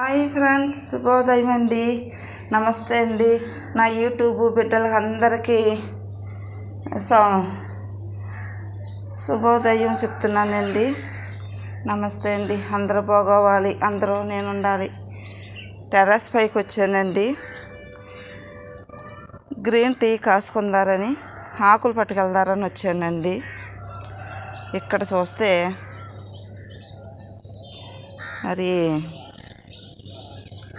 Hi friends, శుభోదయం అండి. నమస్తే అండి. నా యూట్యూబ్ బిడ్డలకు అందరికీ శుభోదయం చెప్తున్నానండి. నమస్తే అండి. అందరూ బాగోవాలి, అందరూ నేను ఉండాలి. టెర్రస్ పైకి వచ్చానండి. గ్రీన్ టీ కాసుకుందారని, ఆకులు పట్టుకెళ్దారని వచ్చానండి. ఇక్కడ చూస్తే మరి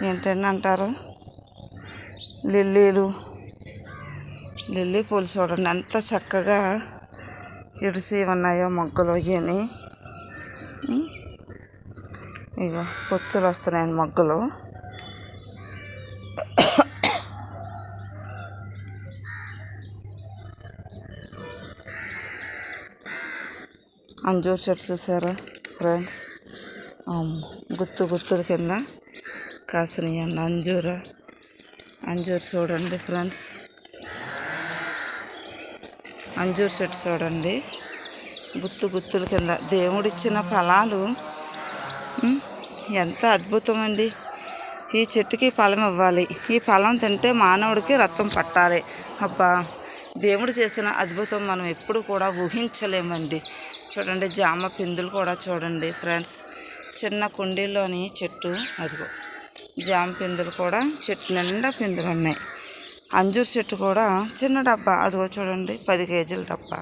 ఏంటండి అంటారు, లిల్లీ పూలు చూడండి ఎంత చక్కగా ఇడిసి ఉన్నాయో మొగ్గలు. ఇవని ఇక పొత్తులు వస్తున్నాయండి మొగ్గలు. అంజూరు చెట్టు చూసారా ఫ్రెండ్స్, గుత్తుల కింద కాసినాయండి అంజూరు చూడండి ఫ్రెండ్స్. అంజూరు చెట్టు చూడండి, గుత్తుల కింద దేవుడిచ్చిన ఫలాలు ఎంత అద్భుతం అండి. ఈ చెట్టుకి ఫలం ఇవ్వాలి, ఈ ఫలం తింటే మానవుడికి రక్తం పట్టాలి. అబ్బా, దేవుడు చేసిన అద్భుతం మనం ఎప్పుడు కూడా ఊహించలేమండి. చూడండి, జామ పిందులు కూడా చూడండి ఫ్రెండ్స్. చిన్న కుండీలోని చెట్టు, అదిగో జామ పిందులు కూడా చెట్టు నిండా పిందులు ఉన్నాయి. అంజూరు చెట్టు కూడా చిన్న డబ్బా, అదిగో చూడండి 10 కేజీల డబ్బా,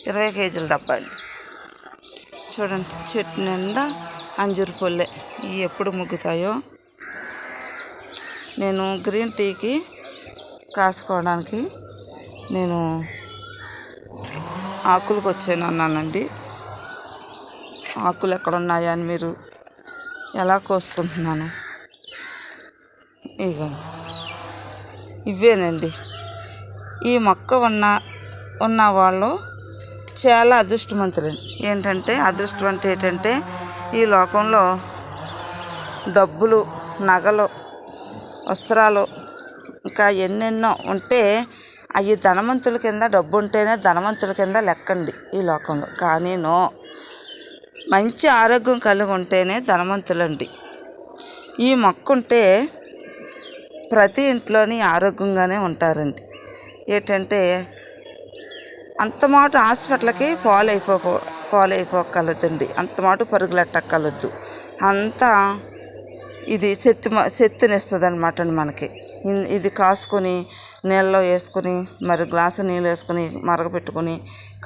20 కేజీల డబ్బా అండి. చూడండి, చెట్టు నిండా అంజూరు పొల్లే. ఇవి ఎప్పుడు ముగ్గుతాయో. నేను గ్రీన్ టీకి కాసుకోవడానికి నేను ఆకులకు వచ్చాను అన్నానండి. ఆకులు ఎక్కడ ఉన్నాయా అని మీరు ఎలా కోసుకుంటున్నాను. ఇక ఇవేనండి. ఈ మొక్క ఉన్న వాళ్ళు చాలా అదృష్టవంతులండి. అదృష్టం అంటే ఏంటంటే, ఈ లోకంలో డబ్బులు, నగలు, వస్త్రాలు ఇంకా ఎన్నెన్నో ఉంటే అవి ధనవంతుల కింద, డబ్బు ఉంటేనే ధనవంతుల కింద లెక్కండి ఈ లోకంలో. కానీ మంచి ఆరోగ్యం కలిగి ఉంటేనే ధనవంతులండి. ఈ మొక్క ఉంటే ప్రతి ఇంట్లోని ఆరోగ్యంగానే ఉంటారండి. ఏంటంటే అంత మాట హాస్పిటల్కి పోలైపోగలదండి, అంత మాట పరుగులెట్టగలదు. అంతా ఇది శక్తినిస్తుంది అనమాట మనకి. ఇది కాసుకొని నీళ్ళలో వేసుకొని, మరి గ్లాసు నీళ్ళు వేసుకొని మరగపెట్టుకొని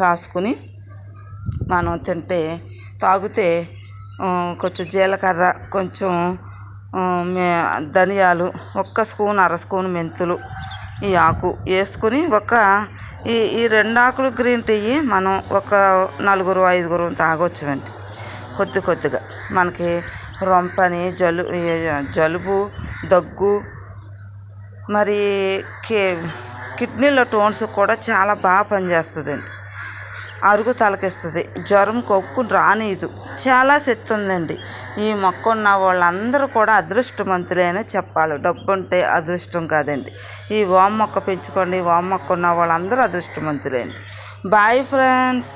కాసుకొని మనం తాగితే కొంచెం జీలకర్ర, కొంచెం ధనియాలు, 1 స్పూన్ 1/2 స్పూన్ మెంతులు, ఈ ఆకు వేసుకుని ఈ 2 ఆకులు గ్రీన్ టీ మనం ఒక 4-5 తాగొచ్చు అండి. కొద్దిగా మనకి రొంపని, జలుబు, దగ్గు, మరి కిడ్నీలో స్టోన్స్ కూడా చాలా బాగా పనిచేస్తుందండి. అరుగు తలకిస్తుంది, జ్వరం కొక్కుని రానిదు, చాలా శక్తి ఉందండి. ఈ మొక్క ఉన్న వాళ్ళందరూ కూడా అదృష్టవంతులైనా చెప్పాలి. డబ్బు ఉంటే అదృష్టం కాదండి. ఈ వామ మొక్క పెంచుకోండి. వామ మొక్క ఉన్న వాళ్ళందరూ అదృష్టవంతులేండి. Bye friends.